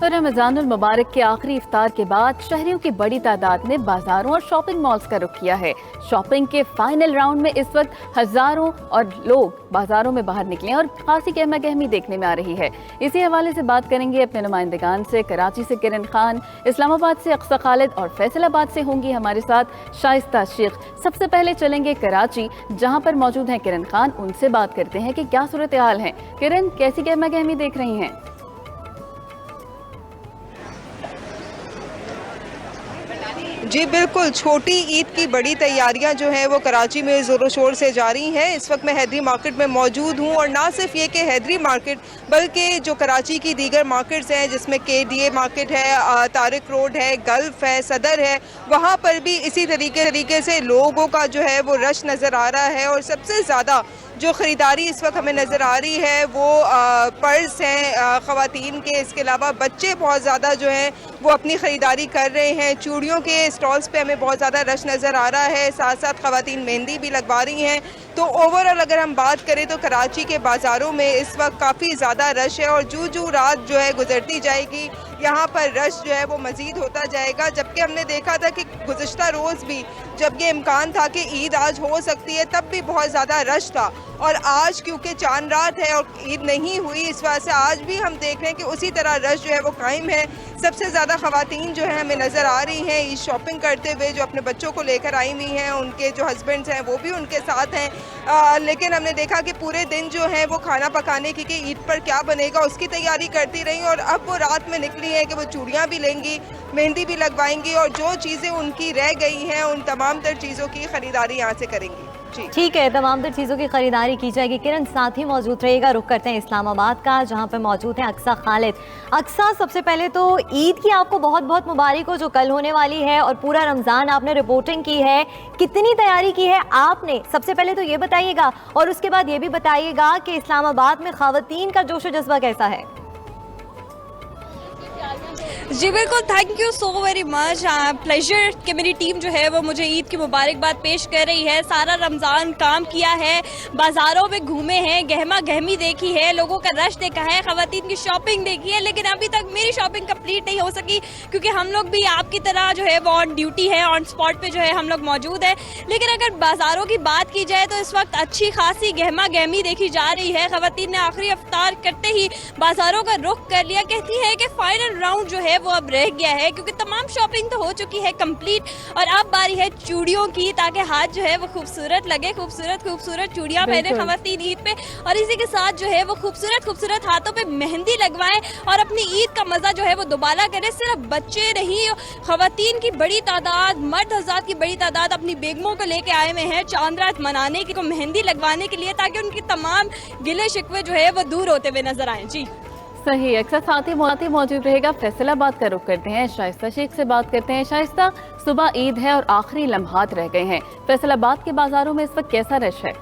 तो रमजानुल मुबारक के आखिरी इफ्तार के बाद शहरियों की बड़ी तादाद ने बाजारों और शॉपिंग मॉल्स का रुख किया है। शॉपिंग के फाइनल राउंड में इस वक्त हजारों और लोग बाजारों में बाहर निकले और खासी गहमा गहमी देखने में आ रही है। इसी हवाले से बात करेंगे अपने नुमाइंदगान से। कराची से किरण खान, इस्लामाबाद से अक्सा खालिद और फैसलाबाद से होंगी हमारे साथ शाइस्ता शेख। सबसे पहले चलेंगे कराची, जहां पर मौजूद हैं किरण खान। उनसे बात करते हैं कि क्या सूरत हाल है। किरण, कैसी गहमा गहमी देख रही हैं? जी बिल्कुल, छोटी ईद की बड़ी तैयारियां जो है वो कराची में ज़ोरों शोर से जारी हैं। इस वक्त मैं हैदरी मार्केट में मौजूद हूं और ना सिर्फ ये कि हैदरी मार्केट बल्कि जो कराची की दीगर मार्केट्स हैं जिसमें KDA मार्केट है, तारिक रोड है, गल्फ है, सदर है, वहां पर भी इसी तरीके से लोगों का जो है वो रश नज़र आ रहा है। और सबसे ज़्यादा जो ख़रीदारी इस वक्त हमें नज़र आ रही है वो पर्स हैं ख़वातीन के। इसके अलावा बच्चे बहुत ज़्यादा जो हैं वो अपनी ख़रीदारी कर रहे हैं। चूड़ियों के स्टॉल्स पे हमें बहुत ज़्यादा रश नज़र आ रहा है। साथ साथ ख़वातीन मेहंदी भी लगवा रही हैं। तो ओवरऑल अगर हम बात करें तो कराची के बाज़ारों में इस वक्त काफ़ी ज़्यादा रश है और जू रात जो है गुजरती जाएगी यहाँ पर रश जो है वो मज़ीद होता जाएगा। जबकि हमने देखा था कि गुज़िश्ता रोज़ भी जब ये इम्कान था कि ईद आज हो सकती है तब भी बहुत ज़्यादा रश था, और आज क्योंकि चांद रात है और ईद नहीं हुई इस वजह से आज भी हम देख रहे हैं कि उसी तरह रश जो है वो कायम है। सबसे ज़्यादा ख़वातीन जो है हमें नज़र आ रही हैं ईद शॉपिंग करते हुए, जो अपने बच्चों को लेकर आई हुई हैं। उनके जो हस्बैंड्स हैं वो भी उनके साथ हैं। लेकिन हमने देखा कि पूरे दिन जो है वो खाना पकाने की कि ईद पर क्या बनेगा उसकी तैयारी करती रही, और अब वो रात में निकली है कि वो चूड़ियाँ भी लेंगी, मेहंदी भी लगवाएंगी और जो चीज़ें उनकी रह गई हैं उन तमाम तर चीज़ों की ख़रीदारी यहाँ से करेंगी। ठीक है, तमाम तर चीज़ों की खरीदारी की जाएगी। किरण साथ ही मौजूद रहेगा। रुख करते हैं इस्लामाबाद का, जहां पर मौजूद है अक्सा खालिद। अक्सा, सबसे पहले तो ईद की आपको बहुत बहुत मुबारक हो जो कल होने वाली है, और पूरा रमज़ान आपने रिपोर्टिंग की है, कितनी तैयारी की है आपने? सबसे पहले तो ये बताइएगा और उसके बाद ये भी बताइएगा कि इस्लामाबाद में ख़वातीन का जोश व जज्बा कैसा है। जी बिल्कुल, thank you so very much. Pleasure कि मेरी टीम जो है वो मुझे ईद की मुबारकबाद पेश कर रही है। सारा रमज़ान काम किया है, बाज़ारों में घूमे हैं, गहमा गहमी देखी है, लोगों का रश देखा है, ख़वातीन की शॉपिंग देखी है। लेकिन अभी तक मेरी शॉपिंग कंप्लीट नहीं हो सकी क्योंकि हम लोग भी आपकी तरह जो है वो ऑन ड्यूटी है, ऑन स्पॉट पे जो है हम लोग मौजूद है। लेकिन अगर बाज़ारों की बात की जाए तो इस वक्त अच्छी खासी गहमा गहमी देखी जा रही है। ख़वातीन ने आखिरी इफ्तार करते ही बाज़ारों का रुख कर लिया। कहती है कि फाइनल राउंड जो है वो अब रह गया है क्योंकि तमाम शॉपिंग तो हो चुकी है कंप्लीट, और अब बारी है चूड़ियों की, ताकि हाथ जो है वो खूबसूरत लगे। खूबसूरत चूड़ियां पहने ख़वातीन ईद पे, और इसी के साथ जो है वो खूबसूरत हाथों पे मेहंदी लगवाएं और अपनी ईद का मजा जो है वो दोबारा करें। सिर्फ बच्चे नहीं, ख़वातीन की बड़ी तादाद, मर्द हज़रात की बड़ी तादाद अपनी बेगमों को लेके आए हुए हैं चांद रात मनाने की, मेहंदी लगवाने के लिए, ताकि उनकी तमाम गिले शिकवे जो है वो दूर होते हुए नजर आए। जी सही, अक्सर साथ ही मौजूद रहेगा। फैसलाबाद का रुख करते हैं, शाइस्ता शेख से बात करते हैं। शाइस्ता, सुबह ईद है और आखिरी लम्हात रह गए हैं। फैसलाबाद के बाजारों में इस वक्त कैसा रश है?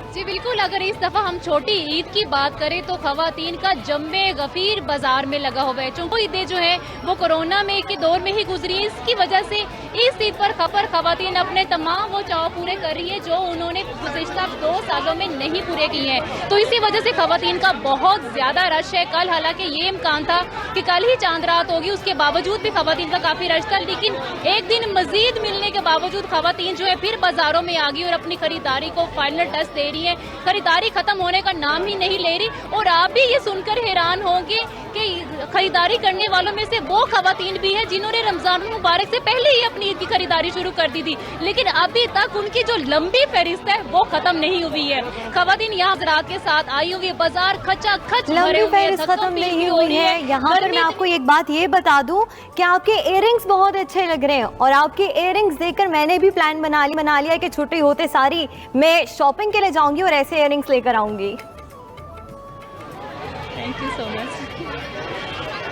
जी बिल्कुल, अगर इस दफा हम छोटी ईद की बात करें तो ख़वातीन का जम्मे गफीर बाजार में लगा हुआ है। चूंकि ईदें जो है वो कोरोना में के दौर में ही गुजरी, इसकी वजह से इस ईद पर ख़वातीन अपने तमाम वो चाव पूरे कर रही है जो उन्होंने गुज़िश्ता 2 सालों में नहीं पूरे किए हैं। तो इसी वजह से ख़वातीन का बहुत ज़्यादा रश है। कल हालांकि ये इम्कान था कि कल ही चांद रात होगी, उसके बावजूद भी ख़वातीन का काफ़ी रश था। लेकिन एक दिन मजीद मिलने के बावजूद ख़वातीन जो है फिर बाजारों में आ गई और अपनी खरीदारी को फाइनल टच दे रही है। खरीदारी खत्म होने का नाम ही नहीं ले रही, और आप भी ये सुनकर हैरान होंगे कि खरीदारी करने वालों में से वो ख़वातीन भी है जिन्होंने रमजान मुबारक से पहले ही अपनी ईद की खरीदारी शुरू कर दी थी, लेकिन अभी तक उनकी जो लंबी फहरिस्त है वो खत्म नहीं हुई है। ख़वातीन यहाँ हज़रात के साथ आई होंगी, बाजार खचाखच भरे हुए हैं, खत्म नहीं हुई है। यहाँ पर मैं आपको एक बात ये बता दूं कि आपके इयररिंग्स बहुत अच्छे लग रहे हैं, और आपके इयररिंग्स देखकर मैंने भी प्लान बना लिया कि छुट्टी होते सारी मैं शॉपिंग के लिए जाऊंगी और ऐसे इयररिंग्स लेकर आऊंगी। थैंक यू सो मच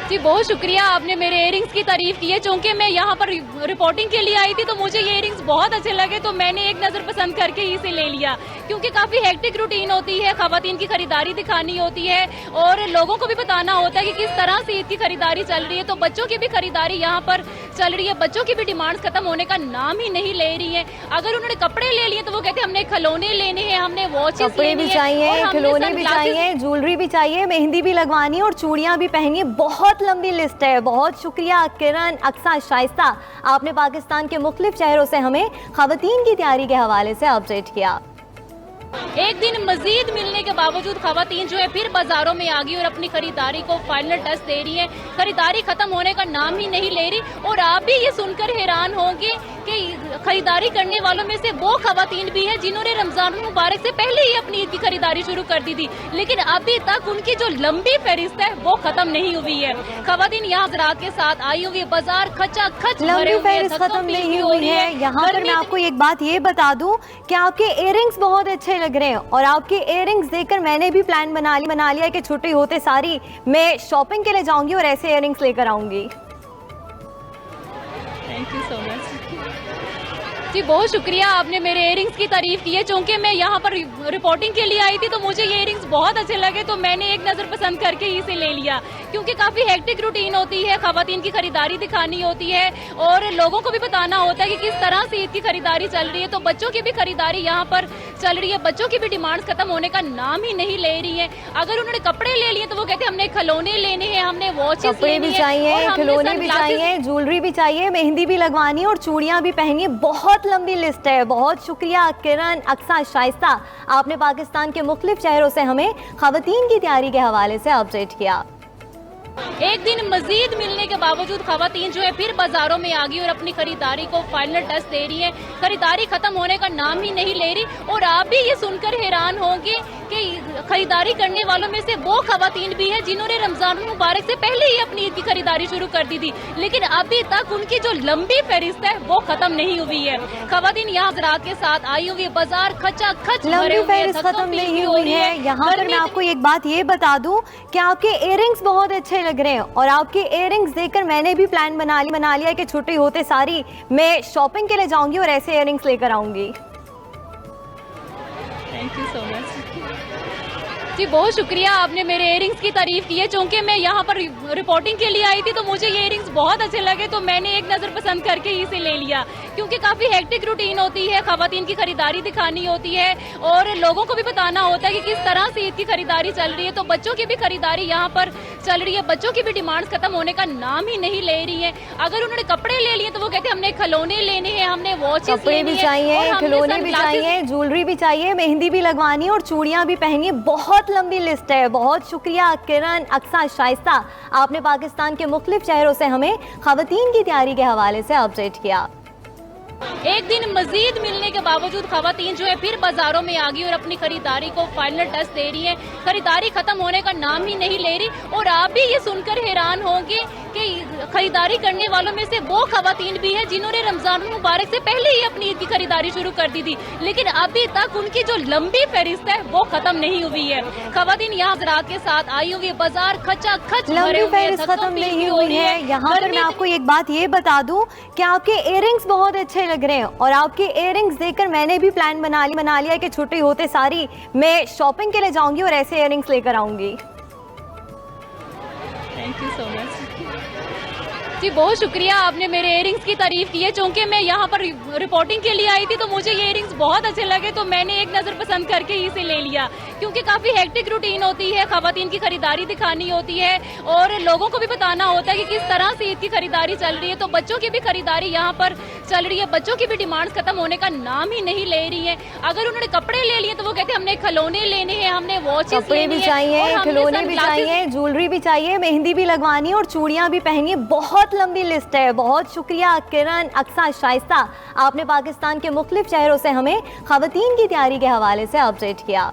जी, बहुत शुक्रिया, आपने मेरे इयररिंग्स की तारीफ की है। चूंकि मैं यहाँ पर रिपोर्टिंग के लिए आई थी तो मुझे ये इयररिंग्स बहुत अच्छे लगे, तो मैंने एक नज़र पसंद करके इसे ले लिया, क्योंकि काफ़ी हेक्टिक रूटीन होती है, ख़वातीन की खरीदारी दिखानी होती है और लोगों को भी बताना होता है कि किस तरह से ईद की खरीदारी चल रही है। तो बच्चों की भी खरीदारी यहाँ पर चल रही है। बच्चों की भी डिमांड्स खत्म होने का नाम ही नहीं ले रही हैं। अगर उन्होंने कपड़े ले लिए तो वो कहते हैं हमने खिलौने लेने हैं, हमने वॉचेस कपड़े भी चाहिए, खिलौने भी चाहिए, ज्वेलरी भी चाहिए, मेहंदी भी लगवानी और चूड़ियां भी पहनी है। बहुत लंबी लिस्ट है। बहुत शुक्रिया किरण, अक्सा, शाइस्ता, आपने पाकिस्तान के मुख्तलिफ शहरों से हमें खवातीन की तैयारी के हवाले से अपडेट किया। एक दिन मजीद मिलने के बावजूद खवातीन जो है फिर बाजारों में आ गई और अपनी खरीदारी को फाइनल टच दे रही है। खरीदारी खत्म होने का नाम ही नहीं ले रही। और आप भी ये सुनकर हैरान होंगे कि खरीदारी करने वालों में से वो खवातीन भी हैं जिन्होंने रमजान मुबारक से पहले ही अपनी ईद की खरीदारी शुरू कर दी थी, लेकिन अभी तक उनकी जो लंबी फहरिस्त है वो खत्म नहीं हुई है। खवातीन यहाँ हज़रात के साथ आई हुई है, बाजार खचा खच लंबी फहरिस्त खत्म नहीं हुई है। यहाँ पर मैं आपको एक बात ये बता दूं कि आपके इयररिंग्स बहुत अच्छे लग रहे हैं और आपके इयररिंग्स देखकर मैंने भी प्लान बना लिया कि छुट्टी होते सारी मैं शॉपिंग के लिए जाऊंगी और ऐसे इयररिंग्स लेकर आऊंगी। थैंक यू सो मच जी, बहुत शुक्रिया, आपने मेरे इयररिंग्स की तारीफ की है। चूंकि मैं यहाँ पर रिपोर्टिंग के लिए आई थी तो मुझे ये इयररिंग्स बहुत अच्छे लगे तो मैंने एक नज़र पसंद करके इसे ले लिया, क्योंकि काफ़ी हेक्टिक रूटीन होती है, खवातीन की खरीदारी दिखानी होती है और लोगों को भी बताना होता है कि किस तरह से ईद की खरीदारी चल रही है। तो बच्चों की भी खरीदारी यहाँ पर चल रही है। बच्चों की भी डिमांड्स खत्म होने का नाम ही नहीं ले रही है। अगर उन्होंने कपड़े ले लिए तो वो कहते हैं हमने खिलौने लेने हैं, हमने वॉचेस कपड़े भी चाहिए, खिलौने भी चाहिए, ज्वेलरी भी चाहिए, मेहंदी भी लगवानी और चूड़ियां भी पहनी। बहुत लंबी लिस्ट है। बहुत शुक्रिया किरण, अक्सा, शाइस्ता, आपने पाकिस्तान के मुख्तलिफ शहरों से हमें खवातीन की तैयारी के हवाले से अपडेट किया। एक दिन मजीद मिलने के बावजूद खवातीन जो है फिर बाजारों में आ गई और अपनी खरीदारी को फाइनल टच दे रही है। खरीदारी खत्म होने का नाम ही नहीं ले रही। और आप भी ये सुनकर हैरान होंगे कि खरीदारी करने वालों में से वो खवातीन भी हैं जिन्होंने रमजान मुबारक से पहले ही अपनी ईद की खरीदारी शुरू कर दी थी, लेकिन अभी तक उनकी जो लंबी फहरिस्त है वो खत्म नहीं हुई है। खवातीन यहाँ हज़रात के साथ आई हुई है, बाजार खचा खच लंबी फहरिस्त खत्म नहीं हुई है। यहाँ पर मैं आपको एक बात ये बता दूं कि आपके इयररिंग्स बहुत अच्छे लग रहे हैं और आपके इयररिंग्स देखकर मैंने भी प्लान बना लिया कि छुट्टी होते सारी मैं शॉपिंग के लिए जाऊंगी और ऐसे इयररिंग्स लेकर आऊंगी। थैंक यू सो मच जी, बहुत शुक्रिया, आपने मेरे इयररिंग्स की तारीफ की है। चूंकि मैं यहाँ पर रिपोर्टिंग के लिए आई थी तो मुझे ये इयररिंग्स बहुत अच्छे लगे तो मैंने एक नज़र पसंद करके इसे ले लिया, क्योंकि काफ़ी हेक्टिक रूटीन होती है, खवातीन की खरीदारी दिखानी होती है और लोगों को भी बताना होता है कि किस तरह से ईद की खरीदारी चल रही है। तो बच्चों की भी खरीदारी यहाँ पर चल रही है। बच्चों की भी डिमांड्स खत्म होने का नाम ही नहीं ले रही है। अगर उन्होंने कपड़े ले लिए तो वो कहते हैं हमने खिलौने लेने हैं, हमने वॉचेस कपड़े भी चाहिए, खिलौने भी चाहिए, ज्वेलरी भी चाहिए, मेहंदी भी लगवानी और चूड़ियां भी पहनी। बहुत लंबी लिस्ट है। बहुत शुक्रिया किरण, अक्सा, शाइस्ता, आपने पाकिस्तान के मुख्तलिफ शहरों से हमें खवातीन की तैयारी के हवाले से अपडेट किया। एक दिन मजीद मिलने के बावजूद खवातीन जो है फिर बाजारों में आ गई और अपनी खरीदारी को फाइनल टच दे रही है। खरीदारी खत्म होने का नाम ही नहीं ले रही। और आप भी ये सुनकर हैरान होंगे कि खरीदारी करने वालों में से वो खवातीन भी हैं जिन्होंने रमजान मुबारक से पहले ही अपनी ईद की खरीदारी शुरू कर दी थी, लेकिन अभी तक उनकी जो लंबी फहरिस्त है वो खत्म नहीं हुई है। खवातीन यहाँ हज़रात के साथ आई हुई है, बाजार खचा खच लंबी फहरिस्त खत्म नहीं हुई है। यहाँ पर मैं आपको एक बात ये बता दूं कि आपके इयररिंग्स बहुत अच्छे लग रहे हैं और आपके इयररिंग्स देखकर मैंने भी प्लान बना लिया कि छुट्टी होते सारी मैं शॉपिंग के लिए जाऊंगी और ऐसे इयररिंग्स लेकर आऊंगी। थैंक यू सो मच जी, बहुत शुक्रिया, आपने मेरे इयररिंग्स की तारीफ की है। चूंकि मैं यहाँ पर रिपोर्टिंग के लिए आई थी तो मुझे ये इयररिंग्स बहुत अच्छे लगे तो मैंने एक नज़र पसंद करके इसे ले लिया, क्योंकि काफ़ी हेक्टिक रूटीन होती है, खवातीन की खरीदारी दिखानी होती है और लोगों को भी बताना होता है कि किस तरह से ईद की खरीदारी चल रही है। तो बच्चों की भी खरीदारी यहाँ पर चल रही है। बच्चों की भी डिमांड्स खत्म होने का नाम ही नहीं ले रही है। अगर उन्होंने कपड़े ले लिए तो वो कहते हैं हमने खिलौने लेने हैं, हमने वॉचेस कपड़े भी चाहिए, खिलौने भी चाहिए, ज्वेलरी भी चाहिए, मेहंदी भी लगवानी और चूड़ियां भी पहनी। बहुत लंबी लिस्ट है। बहुत शुक्रिया किरण, अक्सा, शाइस्ता, आपने पाकिस्तान के मुख्तलिफ शहरों से हमें खवातीन की तैयारी के हवाले से अपडेट किया।